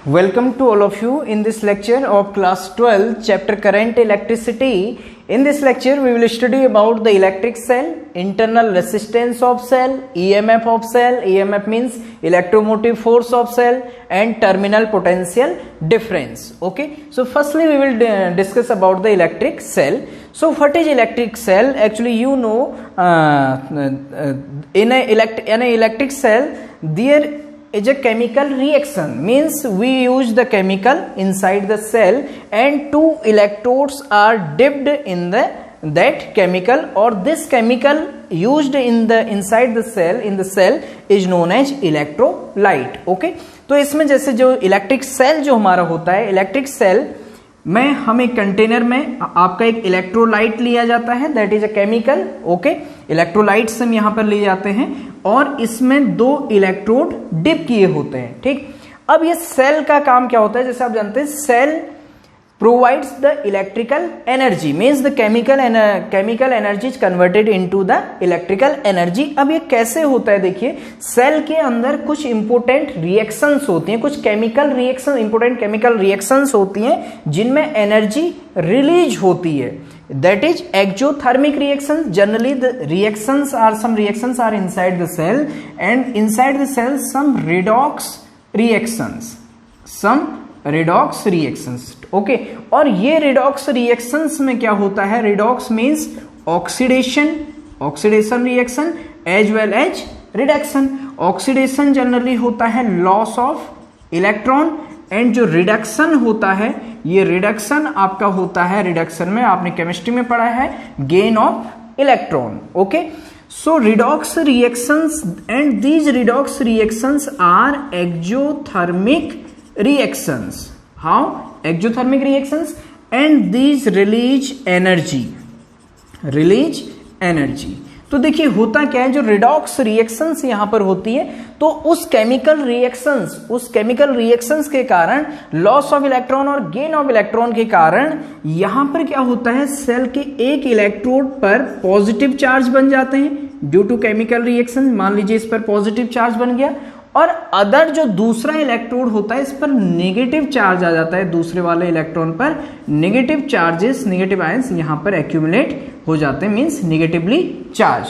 Welcome to all of you in this lecture of class 12 chapter current electricity. In this lecture we will study about the electric cell, internal resistance of cell, EMF of cell, EMF means electromotive force of cell, and terminal potential difference. Okay, so firstly we will discuss about the electric cell. So what is electric cell? Actually you know in an electric cell there is a chemical reaction, means we use the chemical inside the cell and two electrodes are dipped in that chemical, or this chemical used in the inside the cell is known as electrolyte. Okay, तो इसमें जैसे जो electric cell जो हमारा होता है, electric cell में हम एक कंटेनर में आपका एक इलेक्ट्रोलाइट लिया जाता है, that is a chemical. Okay, electrolytes हम यहां पर ले जाते हैं और इसमें दो इलेक्ट्रोड डिप किए होते हैं. ठीक, अब ये सेल का काम क्या होता है, जैसे आप जानते हैं cell provides the electrical energy, means the chemical energy is converted into the electrical energy. अब ये कैसे होता है, देखिए सेल के अंदर कुछ इंपोर्टेंट रिएक्शंस होती हैं, कुछ इंपोर्टेंट केमिकल रिएक्शंस होती हैं जिनमें एनर्जी रिलीज होती है, that is exothermic reactions. Generally the reactions are inside the cell, and inside the cell some redox reactions. Okay, और ये रिडॉक्स रिएक्शंस में क्या होता है, redox means oxidation reaction as well as reduction. Oxidation generally होता है loss of electron, and जो reduction होता है, ये रिडक्शन आपका होता है, रिडक्शन में आपने केमिस्ट्री में पढ़ा है gain of electron. Okay, so redox reactions, and these redox reactions are exothermic reactions. How? Exothermic reactions, and these release energy. तो देखिए होता क्या है, जो रिडॉक्स रिएक्शंस यहां पर होती है, तो उस केमिकल रिएक्शंस के कारण लॉस ऑफ इलेक्ट्रॉन और गेन ऑफ इलेक्ट्रॉन के कारण यहां पर क्या होता है, सेल के एक इलेक्ट्रोड पर पॉजिटिव चार्ज बन जाते हैं ड्यू टू केमिकल रिएक्शन. मान लीजिए इस पर पॉजिटिव चार्ज बन गया, और अदर जो दूसरा इलेक्ट्रोड होता है इस पर नेगेटिव चार्ज आ जाता है, दूसरे वाले इलेक्ट्रॉन पर नेगेटिव आयंस यहां पर एक्यूमुलेट हो जाते हैं, मींस नेगेटिवली चार्ज.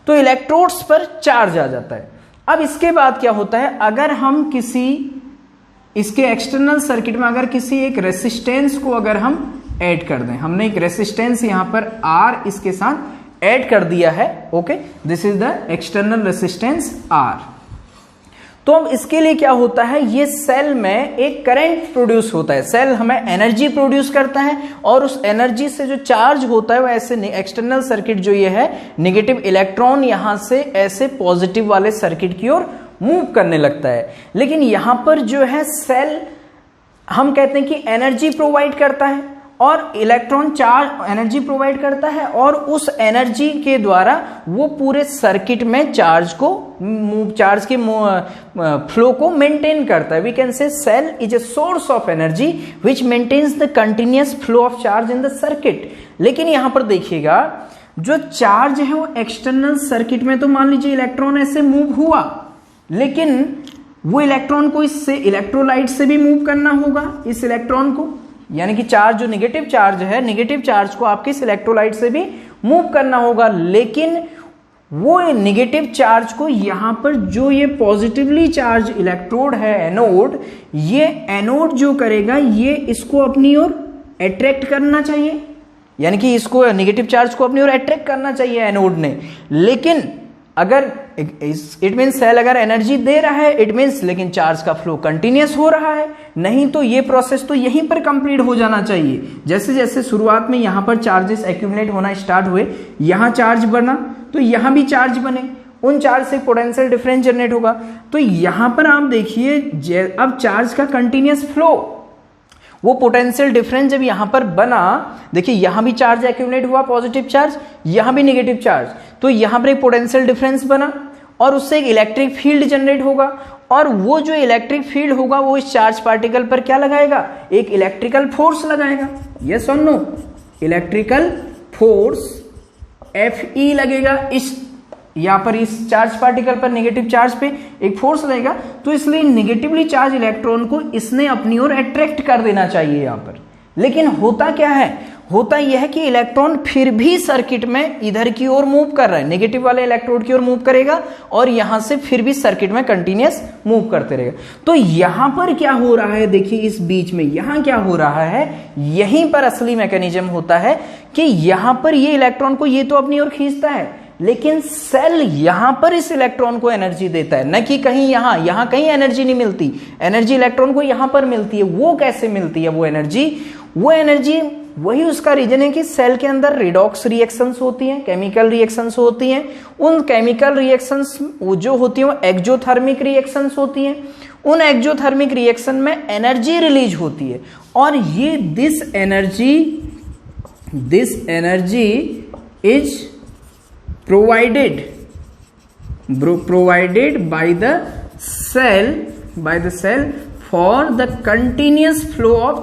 तो इलेक्ट्रोड्स पर चार्ज आ जाता है. अब इसके बाद क्या होता है, अगर हम इसके एक्सटर्नल सर्किट में अगर किसी एक रेसिस्टेंस को अगर हम ऐड कर दें, हमने एक रेसिस्टेंस यहां पर R इसके साथ ऐड कर दिया है. Okay, this is the external resistance R. तो अब इसके लिए क्या होता है, ये सेल में एक करंट प्रोड्यूस होता है, सेल हमें एनर्जी प्रोड्यूस करता है, और उस एनर्जी से जो चार्ज होता है वो ऐसे एक्सटर्नल सर्किट जो ये है, नेगेटिव इलेक्ट्रॉन यहां से ऐसे पॉजिटिव वाले सर्किट की ओर मूव करने लगता है. लेकिन यहां पर जो है सेल हम कहते हैं कि एनर्जी प्रोवाइड करता है, और इलेक्ट्रॉन चार्ज एनर्जी प्रोवाइड करता है, और उस एनर्जी के द्वारा वो पूरे सर्किट में चार्ज के फ्लो को मेंटेन करता है. We can say cell is a source of energy which maintains the continuous flow of charge in the circuit. लेकिन यहां पर देखिएगा जो चार्ज है वो एक्सटर्नल सर्किट में, तो मान लीजिए इलेक्ट्रॉन ऐसे मूव हुआ, लेकिन वो इलेक्ट्रॉन को इससे इलेक्ट्रोलाइट से भी मूव करना होगा, इस इलेक्ट्रॉन को, यानी कि चार्ज जो नेगेटिव चार्ज है, नेगेटिव चार्ज को आपके इस इलेक्ट्रोलाइट से भी मूव करना होगा. लेकिन वो नेगेटिव चार्ज को यहां पर जो ये पॉजिटिवली चार्ज इलेक्ट्रोड है एनोड, ये एनोड जो करेगा ये इसको अपनी ओर अट्रैक्ट करना चाहिए, यानी कि इसको नेगेटिव चार्ज को अपनी ओर अट्रैक्ट करना चाहिए एनोड ने. लेकिन अगर इट मीन्स सेल अगर एनर्जी दे रहा है, इट मीन्स लेकिन चार्ज का फ्लो कंटिन्यूअस हो रहा है, नहीं तो ये प्रोसेस तो यहीं पर कंप्लीट हो जाना चाहिए. जैसे जैसे शुरुआत में यहां पर चार्जेस एक्यूमुलेट होना स्टार्ट हुए, यहां चार्ज बना तो यहां भी चार्ज बने, उन चार्ज से पोटेंशियल डिफरेंस जनरेट होगा. तो यहां पर आप देखिए अब चार्ज का कंटिन्यूअस फ्लो, वो पोटेंशियल डिफरेंस जब यहां पर बना, देखिए यहां भी चार्ज एक्यूमुलेट हुआ पॉजिटिव चार्ज, यहां भी नेगेटिव चार्ज, तो यहां पर एक पोटेंशियल डिफरेंस बना और उससे एक इलेक्ट्रिक फील्ड जनरेट होगा, और वो जो इलेक्ट्रिक फील्ड होगा वो इस चार्ज पार्टिकल पर क्या लगाएगा, एक इलेक्ट्रिकल फोर्स लगाएगा. यस और नो? इलेक्ट्रिकल फोर्स Fe लगेगा इस यहाँ पर इस चार्ज पार्टिकल पर नेगेटिव चार्ज पे एक फोर्स लगेगा, तो इसलिए नेगेटिवली चार्ज इलेक्ट्रॉन को इसने अपनी ओर अट्रैक्ट कर देना चाहिए यहाँ पर। लेकिन होता क्या है, होता यह है कि इलेक्ट्रॉन फिर भी सर्किट में इधर की ओर मूव कर रहा है, नेगेटिव वाले इलेक्ट्रोड की ओर मूव करेगा और यहां से फिर भी सर्किट में कंटिन्यूअस मूव करते रहेगा। तो यहां पर क्या हो रहा है, देखिए इस बीच में यहां क्या हो रहा है, यहीं पर असली मैकेनिज्म होता है कि यहां पर ये इलेक्ट्रॉन को ये तो अपनी ओर खींचता है, लेकिन सेल यहां पर इस इलेक्ट्रॉन को एनर्जी देता है, न कि कहीं यहां कहीं एनर्जी नहीं मिलती। एनर्जी इलेक्ट्रॉन को यहां पर मिलती है। वो कैसे मिलती है वो एनर्जी वही उसका रीजन है कि सेल के अंदर रिडॉक्स रिएक्शंस होती हैं, केमिकल रिएक्शंस होती हैं। उन केमिकल रिएक्शंस जो होती हैं वो एक्सोथर्मिक रिएक्शंस होती हैं। उन एक्सोथर्मिक रिएक्शन में एनर्जी रिलीज होती है और ये this energy is provided by the cell for the continuous flow of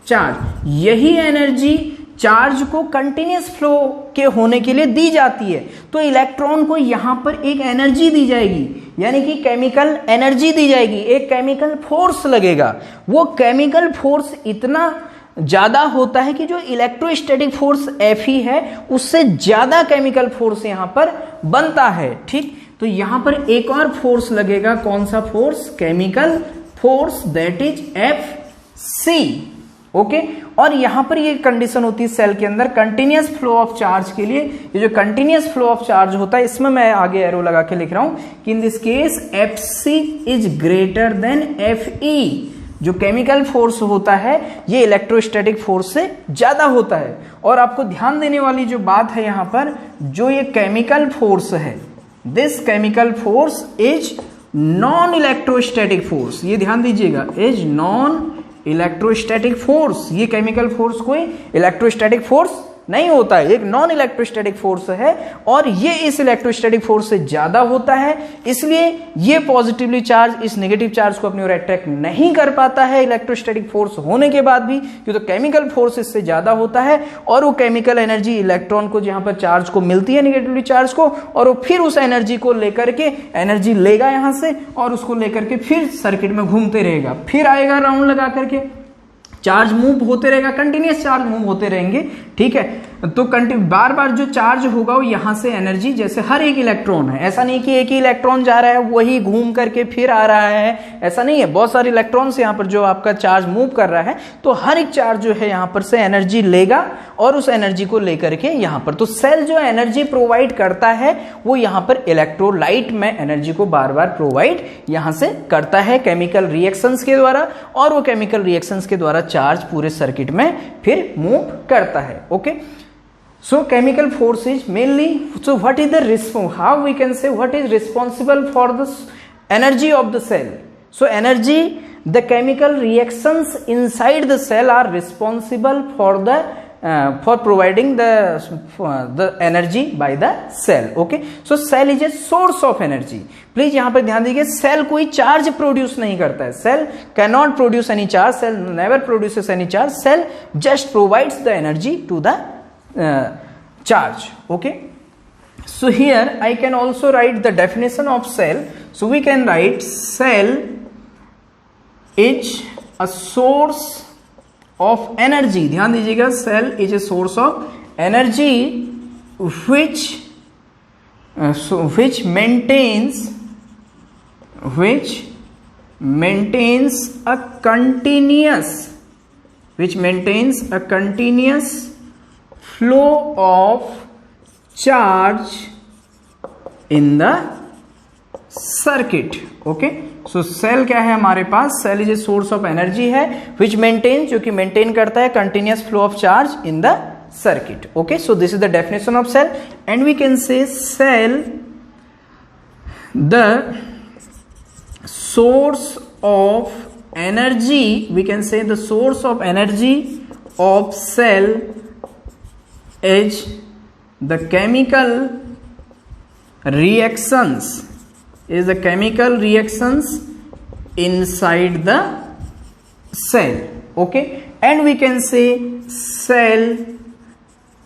charge, यही एनर्जी चार्ज को कंटिन्यूअस फ्लो के होने के लिए दी जाती है। तो इलेक्ट्रॉन को यहां पर एक एनर्जी दी जाएगी, यानी कि केमिकल एनर्जी दी जाएगी, एक केमिकल फोर्स लगेगा। वो केमिकल फोर्स इतना ज्यादा होता है कि जो इलेक्ट्रोस्टैटिक फोर्स Fe है उससे ज्यादा केमिकल फोर्स यहां पर बनता है। ठीक, तो यहां पर एक और फोर्स लगेगा, कौन सा force, chemical force, that is Fc। Okay, और यहां पर ये कंडीशन होती है सेल के अंदर कंटिन्यूअस फ्लो ऑफ चार्ज के लिए। ये जो कंटिन्यूअस फ्लो ऑफ चार्ज होता है, इसमें मैं आगे एरो लगा के लिख रहा हूं कि in this case Fc is greater than Fe। जो केमिकल फोर्स होता है ये इलेक्ट्रोस्टैटिक फोर्स से ज्यादा होता है। और आपको ध्यान देने वाली जो बात है यहां पर, जो ये केमिकल फोर्स है, this chemical force is non electrostatic force. ये ध्यान दीजिएगा, इज नॉन इलेक्ट्रोस्टैटिक फोर्स। ये केमिकल फोर्स कोई इलेक्ट्रोस्टैटिक फोर्स नहीं होता है, एक नॉन इलेक्ट्रोस्टैटिक फोर्स है और ये इस इलेक्ट्रोस्टैटिक फोर्स से ज्यादा होता है। इसलिए ये पॉजिटिवली चार्ज इस नेगेटिव चार्ज को अपनी ओर अट्रैक्ट नहीं कर पाता है इलेक्ट्रोस्टैटिक फोर्स होने के बाद भी, क्योंकि तो केमिकल फोर्स इससे ज्यादा होता है और वो केमिकल एनर्जी इलेक्ट्रॉन को जहां पर चार्ज को मिलती है, नेगेटिवली चार्ज को, और वो फिर उस एनर्जी को लेकर के एनर्जी लेगा यहां से और उसको लेकर के फिर सर्किट में घूमते रहेगा, फिर आएगा राउंड लगा करके, चार्ज मूव होते रहेगा, कंटिन्यूअस चार्ज मूव होते रहेंगे। ठीक है, तो बार बार जो चार्ज होगा वो यहां से एनर्जी, जैसे हर एक इलेक्ट्रॉन है, ऐसा नहीं कि एक ही इलेक्ट्रॉन जा रहा है वही घूम करके फिर आ रहा है, ऐसा नहीं है। बहुत सारे इलेक्ट्रॉन्स यहां पर जो आपका चार्ज मूव कर रहा है, तो हर एक चार्ज जो है यहां पर से एनर्जी लेगा और उस एनर्जी को लेकर के यहां पर, तो सेल जो एनर्जी प्रोवाइड करता है वो यहां पर इलेक्ट्रोलाइट में एनर्जी को बार बार प्रोवाइड यहां से करता है केमिकल रिएक्शंस के द्वारा, और वो केमिकल रिएक्शंस के द्वारा चार्ज पूरे सर्किट में फिर मूव करता है। Okay, so chemical force is mainly, so what is the response, how we can say what is responsible for the energy of the cell? So energy, the chemical reactions inside the cell are responsible for the for providing the energy by the cell. Okay, so cell is a source of energy. Please यहां पर ध्यान दीजिए, cell कोई charge produce नहीं करता है, cell can not produce any charge, cell never produces any charge, cell just provides the energy to the charge. Okay, so here I can also write the definition of cell. So we can write cell is a source of energy. ध्यान दीजिएगा, cell is a source of energy which maintains a continuous flow of charge in the circuit. Okay, so cell क्या है हमारे पास, cell is a source of energy है which maintains, जो कि maintain करता है continuous flow of charge in the circuit. Okay, so this is the definition of cell, and we can say cell, the source of energy, we can say the source of energy of cell is the chemical reactions inside the cell. Okay, and we can say cell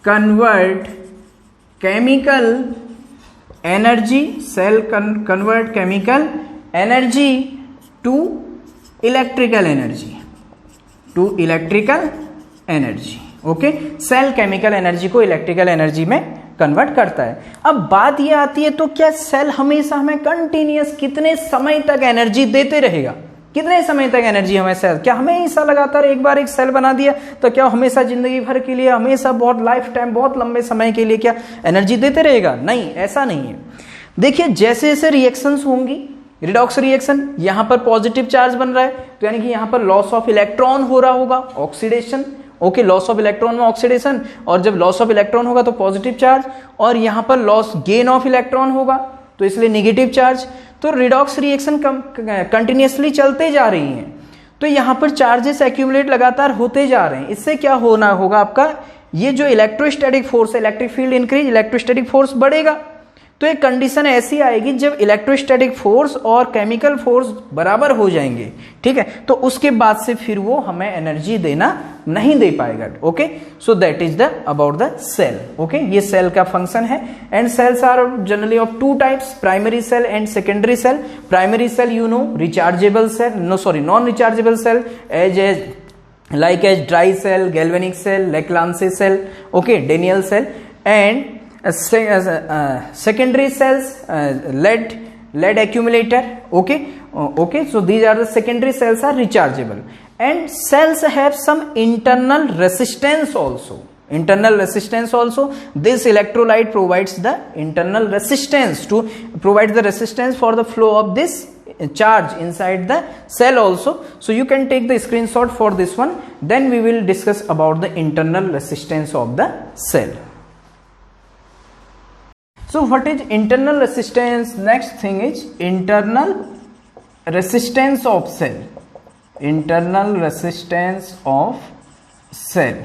convert chemical energy, cell convert chemical energy to electrical energy, to electrical energy. Okay, cell chemical energy को electrical energy में convert करता है. अब बात ये आती है, तो क्या सेल हमेशा हमें कंटिन्यूअस कितने समय तक एनर्जी देते रहेगा? कितने समय तक एनर्जी हमें सेल, क्या हमेशा लगातार एक बार एक सेल बना दिया तो क्या हमेशा जिंदगी भर के लिए, हमेशा बहुत लाइफ टाइम, बहुत लंबे समय के लिए क्या एनर्जी देते रहेगा? नहीं, ऐसा नहीं है. देखिए जैसे जैसे रिएक्शंस होंगी, रिडॉक्स रिएक्शन, यहां पर पॉजिटिव चार्ज बन रहा है तो यानी कि यहां पर लॉस ऑफ इलेक्ट्रॉन हो रहा होगा, oxidation. Okay, loss of electron में ऑक्सीडेशन, और जब लॉस ऑफ इलेक्ट्रॉन होगा तो पॉजिटिव चार्ज, और यहां पर लॉस गेन ऑफ इलेक्ट्रॉन होगा तो इसलिए नेगेटिव चार्ज. तो रिडॉक्स रिएक्शन कंटिन्यूअसली चलते जा रही हैं, तो यहां पर चार्जेस एक्यूमुलेट लगातार होते जा रहे हैं. इससे क्या होना होगा, आपका ये जो इलेक्ट्रोस्टैटिक फोर्स है, electric field increase, electrostatic force बढ़ेगा. तो एक कंडीशन ऐसी आएगी जब इलेक्ट्रोस्टैटिक फोर्स और केमिकल फोर्स बराबर हो जाएंगे, ठीक है, तो उसके बाद से फिर वो हमें एनर्जी देना नहीं दे पाएगा. Okay, so that is the about the cell. Okay, ये सेल का फंक्शन है. And cells are generally of two types, primary cell and secondary cell. Primary cell you know rechargeable cell, non rechargeable cell as like as dry cell, galvanic cell, Leclanche cell, okay, Daniell cell, and secondary cells, lead accumulator. Okay, so these are the secondary cells are rechargeable, and cells have some internal resistance also. This electrolyte provides the internal resistance to provide the resistance for the flow of this charge inside the cell also. So you can take the screenshot for this one, then we will discuss about the internal resistance of the cell. So what is internal resistance? Next thing is internal resistance of cell. Internal resistance of cell.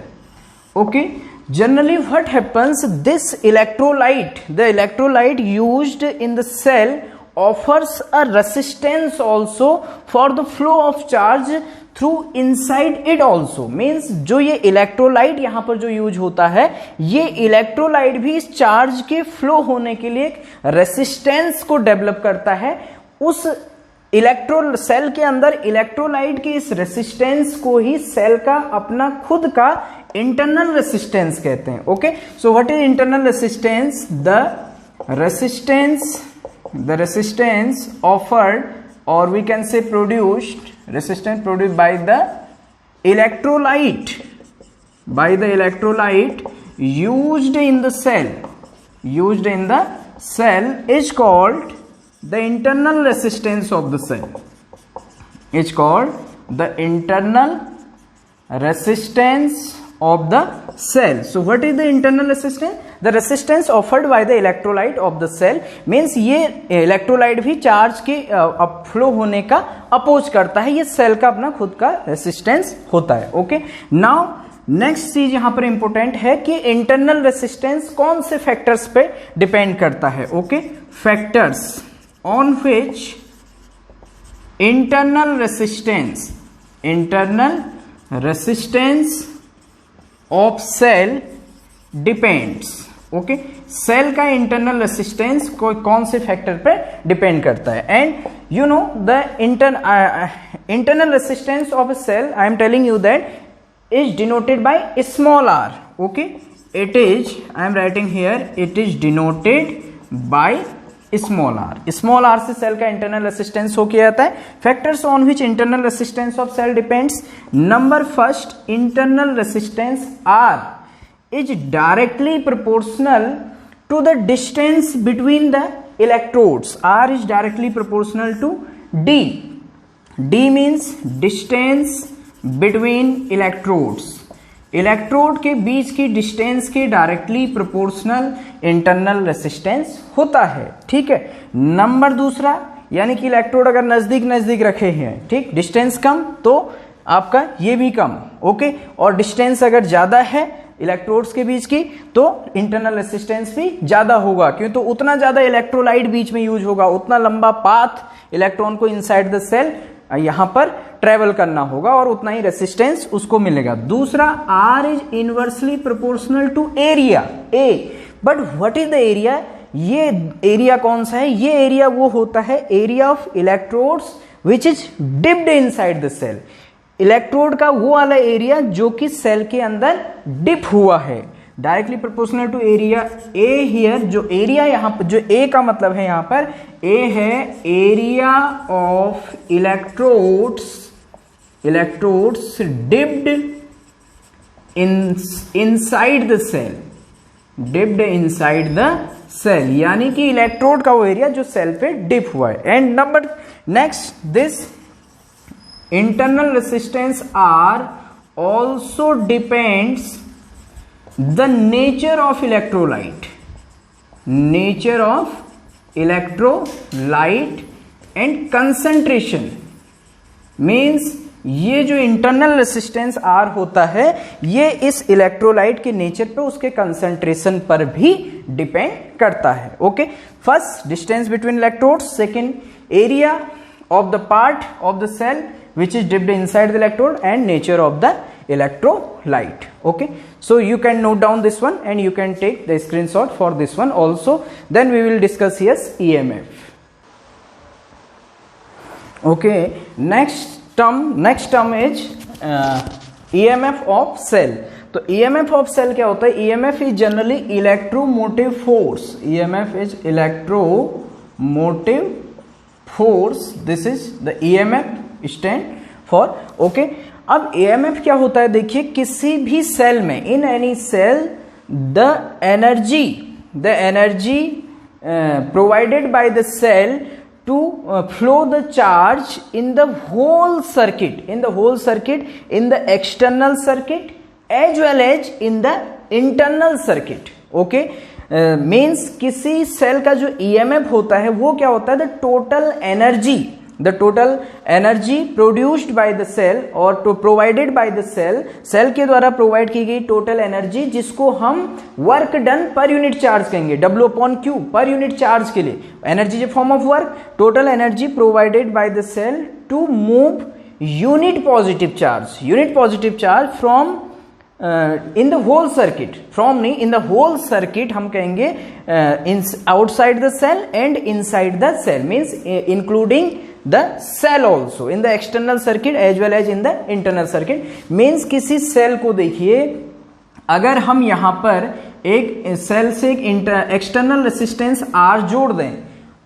Okay, generally what happens, this electrolyte, the electrolyte used in the cell offers a resistance also for the flow of charge through inside it also. Means जो ये electrolyte यहाँ पर जो use होता है, ये electrolyte भी इस चार्ज के फ्लो होने के लिए एक रेसिस्टेंस को डेवलप करता है. उस इलेक्ट्रो सेल के अंदर इलेक्ट्रोलाइट के इस रेसिस्टेंस को ही सेल का अपना खुद का इंटरनल रेसिस्टेंस कहते हैं. Okay, so what is internal resistance? The resistance offered, or we can say produced, resistance produced by the electrolyte used in the cell is called the internal resistance of the cell. It's called the internal resistance of the cell. So what is the internal resistance? The resistance offered by the electrolyte of the cell means ये electrolyte भी charge के flow होने का oppose करता है, ये cell का अपना खुद का रेसिस्टेंस होता है. ओके, नाउ नेक्स्ट चीज यहां पर इंपॉर्टेंट है कि इंटरनल रेसिस्टेंस कौन से फैक्टर्स पे डिपेंड करता है. Okay, factors on which internal resistance of cell depends. Okay, cell का इंटरनल रेसिस्टेंस कौन से फैक्टर पे डिपेंड करता है. And you know the internal resistance of a cell, I am telling you that, is denoted by small r. Okay, it is, I am writing here, it is denoted by small r. Small r से cell का internal resistance हो किया जाता है. Factors on which internal resistance of cell depends. Number first, internal resistance r is directly proportional to the distance between the electrodes. R is directly proportional to D. D means distance between electrodes. Electrode के बीच की distance के directly proportional internal resistance होता है. ठीक है, number दूसरा, यानी कि इलेक्ट्रोड अगर नजदीक रखे हैं, ठीक, डिस्टेंस कम तो आपका ये भी कम. ओके, और डिस्टेंस अगर ज्यादा है इलेक्ट्रोड्स के बीच की तो इंटरनल रेसिस्टेंस भी ज्यादा होगा. क्यों? तो उतना ज्यादा इलेक्ट्रोलाइट बीच में यूज होगा, उतना लंबा पाथ इलेक्ट्रॉन को इनसाइड द सेल यहां पर ट्रेवल करना होगा और उतना ही रेसिस्टेंस उसको मिलेगा। दूसरा, R is inversely proportional to area A, but what is the area? ये एरिया कौन सा है? ये एरिया वो होता है area of electrodes which is dipped inside the cell. Electrode का वो वाला एरिया जो कि सेल के अंदर डिप हुआ है, directly proportional to area A here. जो एरिया यहाँ पर, जो ए का मतलब है यहाँ पर, ए है area of electrodes dipped inside the cell, dipped inside the cell, यानी कि इलेक्ट्रोड का वो एरिया जो सेल पे डिप हुआ है। And number next, this internal resistance r also depends the nature of electrolyte and concentration, means ये जो इंटरनल रेसिस्टेंस R होता है ये इस इलेक्ट्रोलाइट के नेचर पे, उसके कंसंट्रेशन पर भी डिपेंड करता है। Okay, first distance between electrodes, second area of the part of the cell which is dipped inside the electrode, and nature of the electrolyte. Okay, so you can note down this one and you can take the screenshot for this one also. Then we will discuss here EMF. Okay, next term is EMF of cell. तो EMF of cell क्या होता है? EMF is generally electromotive force. EMF is electromotive force. This is the EMF stand for. Okay, अब EMF क्या होता है? देखिए, किसी भी सेल में, in any cell, the energy provided by the cell to flow the charge in the whole circuit, in the external circuit as well as in the internal circuit. Okay, means किसी cell का जो EMF होता है वो क्या होता है? The total energy produced by the cell और प्रोवाइडेड बाय द सेल के द्वारा प्रोवाइड की गई टोटल एनर्जी, जिसको हम work done per unit charge कहेंगे, W/Q पर यूनिट चार्ज के लिए। Energy is form of work, total energy provided by the cell to move unit positive charge from in the whole circuit, in the whole circuit हम कहेंगे outside the cell and inside the cell, means including the cell also in the external circuit as well as in the internal circuit. Means किसी cell को देखिए, अगर हम यहां पर एक सेल से एक एक्सटर्नल रेसिस्टेंस R जोड़ दें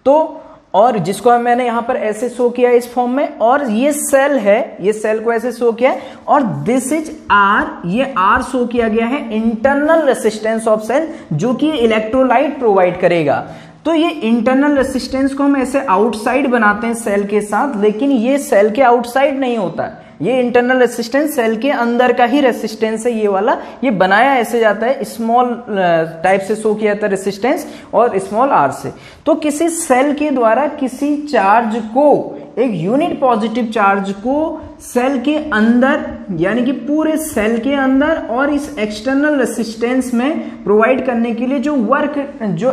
तो, और जिसको मैंने यहां पर ऐसे शो किया इस फॉर्म में, और ये सेल है, ये सेल को ऐसे शो किया, और दिस इज R, ये R शो किया गया है इंटरनल रेसिस्टेंस ऑफ सेल, जो कि इलेक्ट्रोलाइट प्रोवाइड करेगा। तो ये इंटरनल रेसिस्टेंस को हम ऐसे आउटसाइड बनाते हैं सेल के साथ, लेकिन ये सेल के आउटसाइड नहीं होता, ये इंटरनल रेसिस्टेंस सेल के अंदर का ही रेसिस्टेंस है। ये वाला, ये बनाया ऐसे जाता है, स्मॉल टाइप से शो किया जाता है रेसिस्टेंस, और स्मॉल r से। तो किसी सेल के द्वारा किसी चार्ज को, एक यूनिट पॉजिटिव चार्ज को सेल के अंदर, यानी कि पूरे सेल के अंदर और इस एक्सटर्नल रेसिस्टेंस में प्रोवाइड करने के लिए जो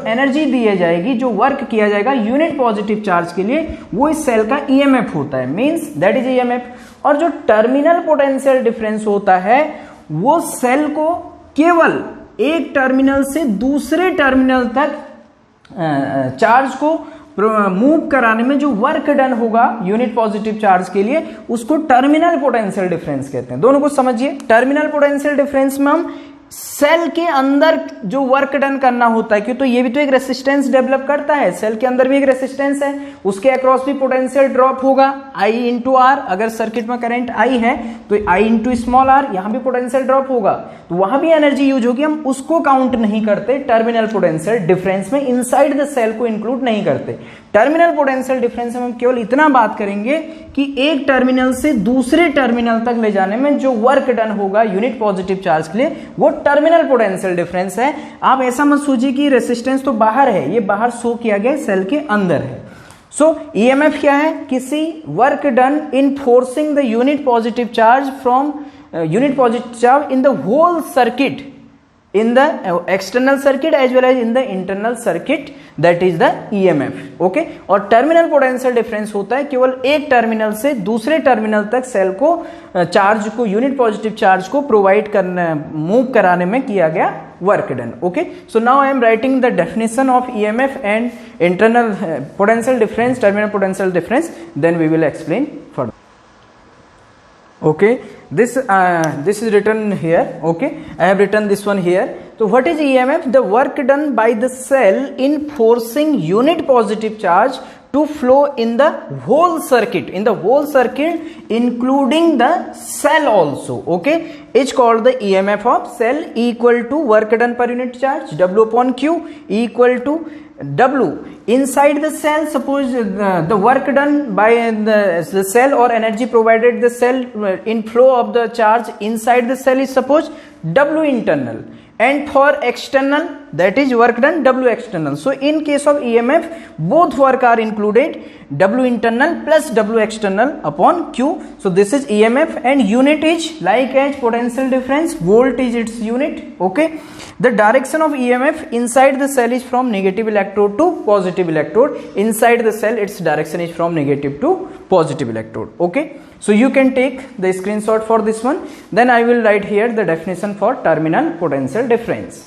एनर्जी दी जाएगी, जो वर्क किया जाएगा यूनिट पॉजिटिव चार्ज के लिए, वो इस सेल का EMF होता है, मींस दैट इज EMF। और जो टर्मिनल पोटेंशियल डिफरेंस होता है वो सेल को केवल एक टर्मिनल से दूसरे टर्मिनल तक चार्ज को मूव कराने में जो वर्क डन होगा यूनिट पॉजिटिव चार्ज के लिए, उसको टर्मिनल पोटेंशियल डिफरेंस कहते हैं। दोनों को समझिए, टर्मिनल पोटेंशियल डिफरेंस में हम सेल के अंदर जो वर्क डन करना होता है, क्यों, तो ये भी तो एक रेसिस्टेंस डेवलप करता है, सेल के अंदर भी एक रेसिस्टेंस है, उसके अक्रॉस भी पोटेंशियल ड्रॉप होगा I इंटू आर। अगर सर्किट में करंट I है तो I इंटू स्मॉल r, यहां भी पोटेंशियल ड्रॉप होगा, तो वहां भी एनर्जी यूज होगी। हम उसको काउंट नहीं करते टर्मिनल पोटेंशियल डिफरेंस में, इनसाइड द सेल को इंक्लूड नहीं करते। टर्मिनल पोटेंशियल डिफरेंस में हम केवल इतना बात करेंगे कि एक टर्मिनल से दूसरे टर्मिनल तक ले जाने में जो वर्क डन होगा यूनिट पॉजिटिव चार्ज के लिए, वो टर्मिनल पोटेंशियल डिफरेंस है। आप ऐसा मत सोचिए कि रेसिस्टेंस तो बाहर है, ये बाहर शो किया गया सेल के अंदर है। सो EMF क्या है? किसी work done in forcing the unit positive charge from unit positive charge in the whole circuit in the external circuit as well as in the internal circuit, that is the EMF. Okay, और terminal potential difference होता है केवल एक terminal से दूसरे terminal तक cell को charge को, यूनिट पॉजिटिव चार्ज को प्रोवाइड करने, मूव कराने में किया गया work done. Okay, so now I am writing the definition of EMF and internal potential difference, terminal potential difference, then we will explain further. Okay, this is written here. Okay, I have written this one here. So what is EMF? The work done by the cell in forcing unit positive charge to flow in the whole circuit, including the cell also. Okay, is called the EMF of cell, equal to work done per unit charge, W upon Q, equal to W inside the cell. Suppose the work done by the cell or energy provided the cell in flow of the charge inside the cell is suppose W internal, and for external, that is work done W external. So in case of EMF, both work are included, W internal plus W external upon Q. So this is EMF, and unit is like as potential difference, volt is its unit. Okay, the direction of EMF inside the cell is from negative electrode to positive electrode. Inside the cell, its direction is from negative to positive electrode. Okay, so you can take the screenshot for this one. Then I will write here the definition for terminal potential difference.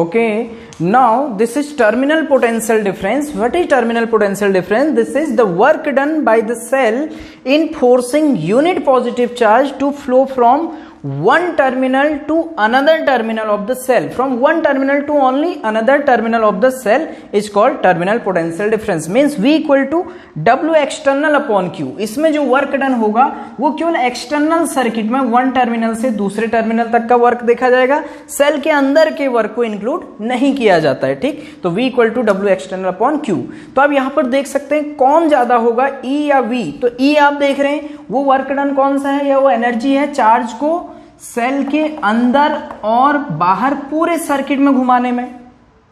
Okay, now this is terminal potential difference. What is terminal potential difference? This is the work done by the cell in forcing unit positive charge to flow from one terminal to another terminal of the cell. From one terminal to only another terminal of the cell is called terminal potential difference. Means V equal to W external upon Q. इसमें जो work done होगा वो केवल external circuit में one terminal से दूसरे terminal तक का वर्क देखा जाएगा, सेल के अंदर के वर्क को इंक्लूड नहीं किया जाता है. ठीक, तो V equal to W external upon Q. तो आप यहाँ पर देख सकते हैं कौन ज्यादा होगा, E या V. तो E आप देख रहे हैं वो वर्क डन कौन सा है, या वो एनर्जी है चार्ज को सेल के अंदर और बाहर पूरे सर्किट में घुमाने में,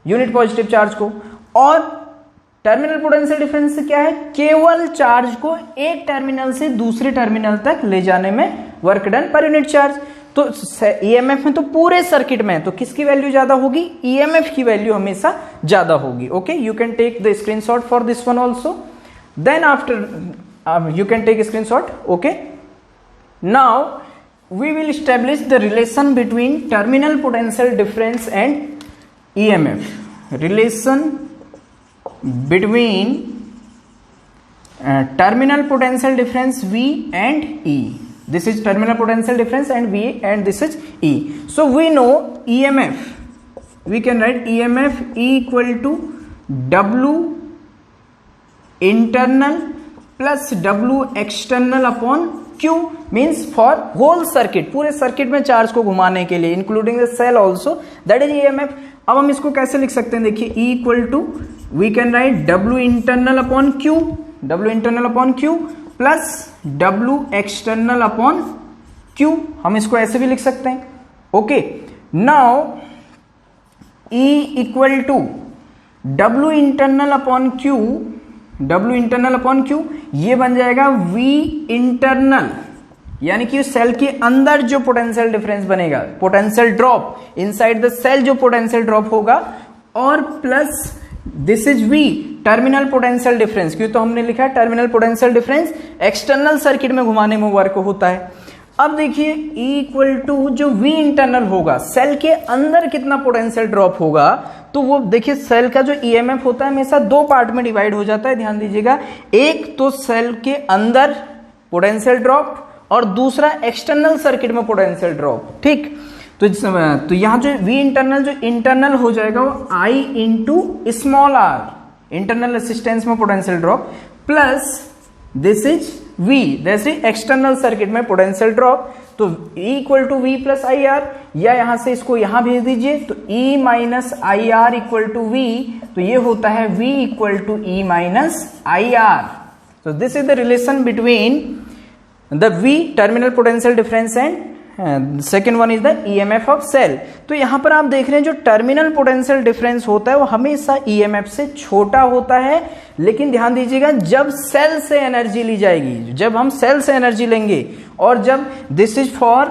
यूनिट पॉजिटिव चार्ज को. और टर्मिनल पोटेंशियल डिफरेंस से क्या है, केवल चार्ज को एक टर्मिनल से दूसरे टर्मिनल तक ले जाने में work done per unit charge. तो EMF में तो पूरे सर्किट में, तो किसकी वैल्यू ज्यादा होगी, EMF की वैल्यू हमेशा ज्यादा होगी. Okay, you can take the screenshot for this one also. Then after you can take screenshot. Okay, now we will establish the relation between terminal potential difference and EMF. Relation between terminal potential difference V and E. This is terminal potential difference and V, and this is E. So we know EMF, we can write EMF E equal to W internal plus W external upon Q. Means for whole circuit, पूरे circuit में charge को घुमाने के लिए, including the cell also, that is EMF. अब हम इसको कैसे लिख सकते हैं, देखिए E equal to we can write W internal upon Q, W internal upon Q plus W external upon Q. हम इसको ऐसे भी लिख सकते हैं. Okay, now E equal to W internal upon Q, W internal upon Q, ये बन जाएगा V इंटरनल, यानी कि सेल के अंदर जो पोटेंशियल डिफरेंस बनेगा, potential drop inside the cell जो पोटेंशियल ड्रॉप होगा, और plus this is V terminal potential difference. क्यों, तो हमने लिखा है terminal potential difference external circuit में घुमाने में वर्क होता है. अब देखिए E इक्वल टू जो V इंटरनल होगा, सेल के अंदर कितना पोटेंशियल ड्रॉप होगा, तो वो देखिए सेल का जो EMF होता है हमेशा दो पार्ट में डिवाइड हो जाता है, ध्यान दीजिएगा. एक तो सेल के अंदर पोटेंशियल ड्रॉप और दूसरा एक्सटर्नल सर्किट में पोटेंशियल ड्रॉप. ठीक, तो यहां जो V इंटरनल जो इंटरनल हो जाएगा वो I into small r, internal resistance में potential drop, plus this is V, जैसे एक्सटर्नल सर्किट में पोटेंशियल ड्रॉप. तो E equal to V plus I R, या यहां से इसको यहां भेज दीजिए तो E minus I R equal to V, तो ये होता है V equal to E minus I R. तो this is the relation between the V terminal potential difference and second one is the EMF of cell. तो यहां पर आप देख रहे हैं जो टर्मिनल पोटेंशियल डिफरेंस होता है वो हमेशा EMF से छोटा होता है, लेकिन ध्यान दीजिएगा जब सेल से एनर्जी ली जाएगी, जब हम सेल से एनर्जी लेंगे, और जब this is for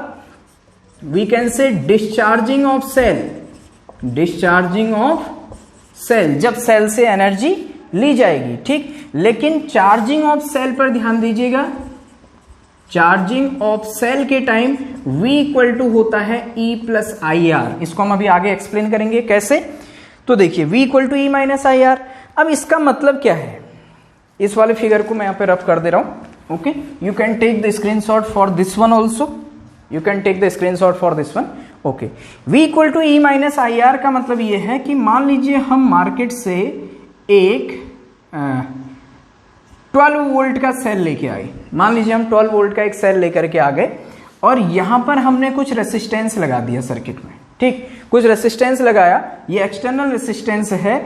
we can say discharging of cell, discharging of cell, जब सेल से एनर्जी ली जाएगी, ठीक। लेकिन चार्जिंग ऑफ सेल पर ध्यान दीजिएगा, चार्जिंग ऑफ सेल के टाइम V इक्वल टू होता है E प्लस आई आर। इसको हम अभी आगे एक्सप्लेन करेंगे कैसे। तो देखिए V equal to E minus I R. अब इसका मतलब क्या है, इस वाले फिगर को मैं यहां पे रफ कर दे रहा हूं। Okay, you can take the screenshot for this one also, you can take the screenshot for this one. Okay, V equal to E minus I R का मतलब ये है कि मान लीजिए हम मार्केट से एक 12 वोल्ट का सेल लेके आए, मान लीजिए हम 12 वोल्ट का एक सेल लेकर के आ गए और यहां पर हमने कुछ रेसिस्टेंस लगा दिया सर्किट में, ठीक, कुछ रेसिस्टेंस लगाया, ये एक्सटर्नल रेसिस्टेंस है।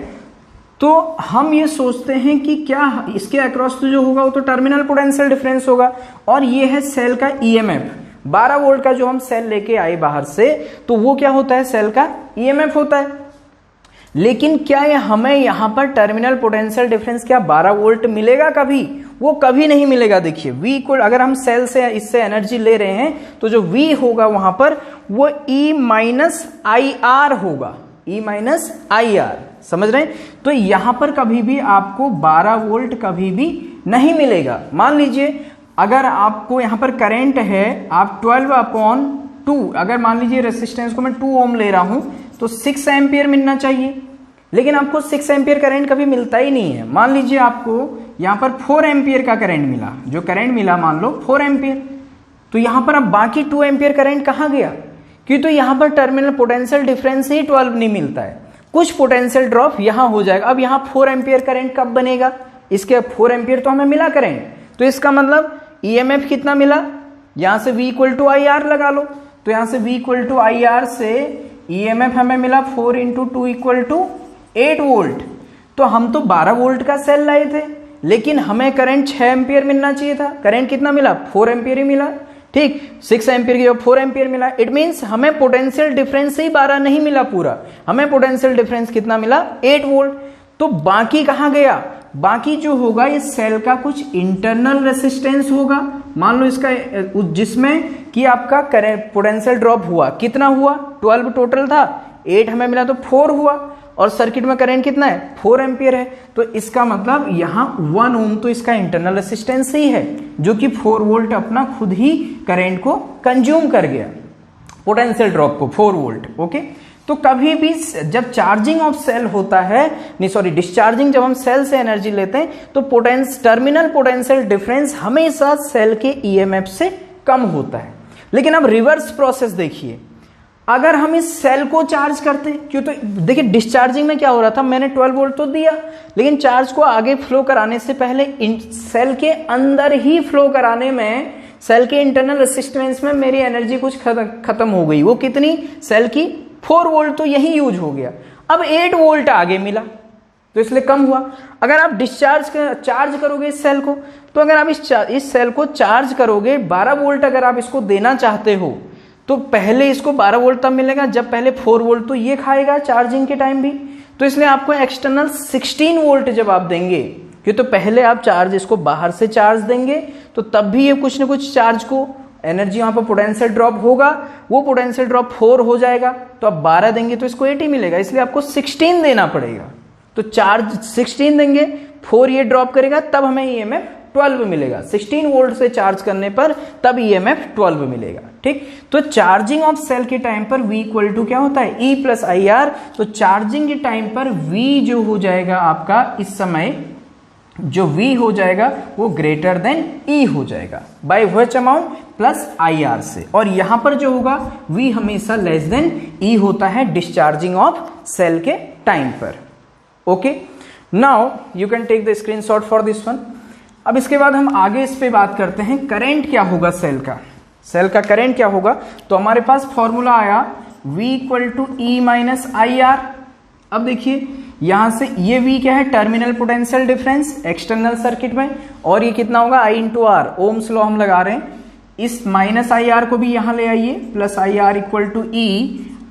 तो हम ये सोचते हैं कि क्या इसके अक्रॉस तो जो होगा वो तो टर्मिनल पोटेंशियल डिफरेंस होगा, और ये है सेल का ईएमएफ। 12 वोल्ट का जो हम सेल लेके आए बाहर से, तो वो क्या होता है, सेल का ईएमएफ होता है। लेकिन क्या ये हमें यहां पर टर्मिनल पोटेंशियल डिफरेंस क्या 12 वोल्ट मिलेगा कभी? वो कभी नहीं मिलेगा। देखिए V इक्वल, अगर हम सेल से इससे एनर्जी ले रहे हैं तो जो V होगा वहां पर वो E माइनस आई आर होगा, E माइनस आई आर, समझ रहे हैं। तो यहां पर कभी भी आपको 12 वोल्ट कभी भी नहीं मिलेगा। मान लीजिए अगर आपको यहां पर करंट है, आप 12/2, अगर मान लीजिए रेसिस्टेंस को मैं 2 ओम ले रहा हूं तो 6 एम्पियर मिलना चाहिए, लेकिन आपको 6 एम्पियर करंट कभी मिलता ही नहीं है। मान लीजिए आपको यहां पर 4 एम्पियर का करंट मिला, जो करंट मिला मान लो 4 एम्पियर, तो यहां पर अब बाकी 2 एम्पियर करंट कहां गया? क्योंकि तो यहां पर टर्मिनल पोटेंशियल डिफरेंस ही 12 नहीं मिलता है, कुछ पोटेंशियल ड्रॉप यहां हो जाएगा। अब यहां 4 एम्पियर करंट कब बनेगा? इसके 4 एम्पियर तो हमें मिला करंट, तो इसका मतलब ईएमएफ कितना मिला? यहां से V equal to I R लगा लो, तो यहां से V equal to I R से ईएमएफ हमें मिला 4 इंटू 2 इक्वल टू 8 वोल्ट। तो हम तो 12 वोल्ट का सेल लाए थे, लेकिन हमें करंट 6 एम्पियर मिलना चाहिए था। करंट कितना मिला? 4 एम्पियर ही मिला, ठीक। 6 एम्पियर की 4 एम्पियर मिला, इट मींस हमें पोटेंशियल डिफरेंस ही 12 नहीं मिला पूरा, हमें पोटेंशियल डिफरेंस कितना मिला? 8 वोल्ट। तो बाकी कहां गया? बाकी जो होगा ये सेल का कुछ इंटरनल रेसिस्टेंस होगा, मान लो इसका, जिसमें कि आपका करंट पोटेंशियल ड्रॉप हुआ, कितना हुआ? 12 टोटल था, 8 हमें मिला तो 4 हुआ, और सर्किट में करंट कितना है? 4 एम्पियर है। तो इसका मतलब यहां 1 ओम तो इसका इंटरनल रेसिस्टेंस ही है, जो कि 4 वोल्ट अपना खुद ही करंट को कंज्यूम कर गया, पोटेंशियल ड्रॉप को 4 वोल्ट। ओके, तो कभी भी जब चार्जिंग ऑफ सेल होता है, नहीं सॉरी डिस्चार्जिंग, जब हम सेल से एनर्जी लेते हैं तो टर्मिनल पोटेंशियल डिफरेंस हमेशा सेल के ईएमएफ से कम होता है। लेकिन अब रिवर्स प्रोसेस देखिए, अगर हम इस सेल को चार्ज करते, क्यों तो देखिए डिस्चार्जिंग में क्या हो रहा था, मैंने 12 वोल्ट तो दिया, लेकिन चार्ज को आगे फ्लो कराने से पहले सेल के अंदर ही फ्लो कराने में सेल के इंटरनल रेसिस्टेंस में मेरी एनर्जी कुछ खत्म हो गई। वो कितनी? सेल की 4 वोल्ट तो यही यूज हो गया। अब 8 वोल्ट आगे मिला तो इसलिए कम हुआ। अगर आप चार्ज करोगे इस सेल को, तो अगर आप इस सेल को चार्ज करोगे 12 वोल्ट अगर आप इसको देना चाहते हो, तो पहले इसको 12 वोल्ट तब मिलेगा जब पहले 4 वोल्ट तो ये खाएगा चार्जिंग के टाइम भी। तो इसलिए आपको एक्सटर्नल 16 वोल्ट जब आप देंगे, क्यों तो पहले आप चार्ज इसको बाहर से चार्ज देंगे तो तब भी ये कुछ ना कुछ चार्ज को एनर्जी वहां पर पोटेंशियल ड्रॉप होगा, वो पोटेंशियल ड्रॉप 4 हो जाएगा, तो आप 12 देंगे तो इसको 8 ही मिलेगा, इसलिए आपको 16 देना पड़ेगा। तो चार्ज 16 देंगे, 4 ये ड्रॉप करेगा, तब हमें ईएमएफ 12 मिलेगा। 16 वोल्ट से चार्ज करने पर तब ईएमएफ 12 मिलेगा, ठीक। तो चार्जिंग ऑफ सेल के टाइम पर V इक्वल टू क्या होता है? E plus I R. तो चार्जिंग के टाइम पर V जो हो जाएगा आपका, इस समय जो V हो जाएगा वो ग्रेटर देन E हो जाएगा, by which amount? Plus I R से। और यहां पर जो होगा V हमेशा लेस देन E होता है डिस्चार्जिंग ऑफ सेल के टाइम पर। Okay, now you can take the screenshot for this one. अब इसके बाद हम आगे इस पे बात करते हैं करंट क्या होगा सेल का, सेल का करंट क्या होगा। तो हमारे पास फॉर्मूला आया V equal to E minus I R. अब देखिए यहां से ये V क्या है? Terminal potential difference external circuit में, और ये कितना होगा? I into R, ohm's law हम लगा रहे हैं। इस माइनस आई आर को भी यहां ले आइए, plus I R equal to E,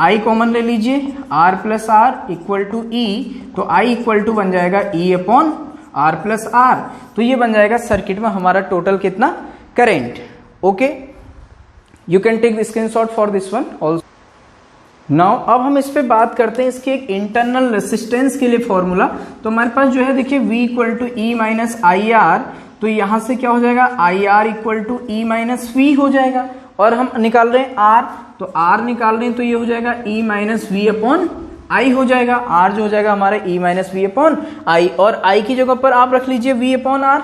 I common ले लीजिए, R plus R equal to E, तो I इक्वल टू बन जाएगा E upon R plus R. तो ये बन जाएगा सर्किट में हमारा टोटल कितना? Current. Okay, you can take screenshot for this one also. Now अब हम इस पे बात करते हैं इसके एक इंटरनल रेसिस्टेंस के लिए फॉर्मूला। तो हमारे पास जो है देखिए V equal to E minus I R, तो यहां से क्या हो जाएगा I R equal to E minus V हो जाएगा, और हम निकाल रहे हैं आर, तो आर निकाल रहे हैं तो ये हो जाएगा ई माइनस वी अपॉन आई हो जाएगा। आर जो हो जाएगा हमारा ई माइनस वी अपॉन आई, और आई की जगह पर आप रख लीजिए वी अपॉन आर,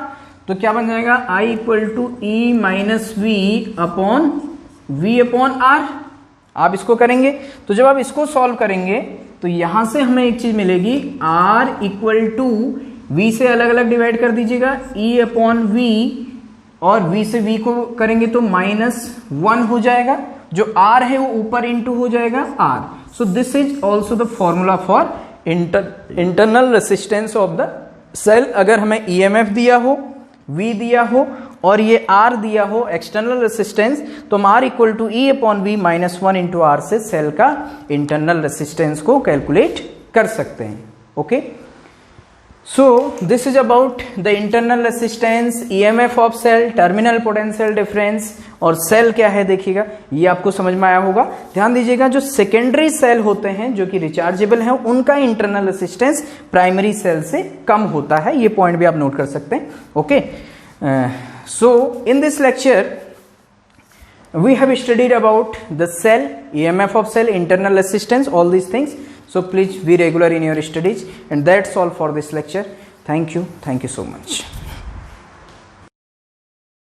तो क्या बन जाएगा I equal to E minus V upon V upon R. आप इसको करेंगे तो जब आप इसको सॉल्व करेंगे तो यहां से हमें एक चीज मिलेगी, R इक्वल टू V से अलग अलग डिवाइड कर दीजिएगा E अपॉन V, और V से V को करेंगे तो -1 हो जाएगा, जो R है वो ऊपर इंटू हो जाएगा R। So this is also the formula for internal resistance of the cell. अगर हमें EMF दिया हो, V दिया हो और ये R दिया हो एक्सटर्नल रेसिस्टेंस, तो हम R equal to E upon V -1 into R से सेल का इंटरनल रेसिस्टेंस को कैलकुलेट कर सकते हैं। Okay, so this is about the internal resistance, EMF of cell, terminal potential difference, और सेल क्या है देखिएगा, ये आपको समझ में आया होगा। ध्यान दीजिएगा जो सेकेंडरी सेल होते हैं जो कि रिचार्जेबल है, उनका इंटरनल रेसिस्टेंस प्राइमरी सेल से कम होता है, ये पॉइंट भी आप नोट कर सकते हैं। Okay, so in this lecture we have studied about the cell, EMF of cell, internal resistance, all these things. So please be regular in your studies, and that's all for this lecture. Thank you so much.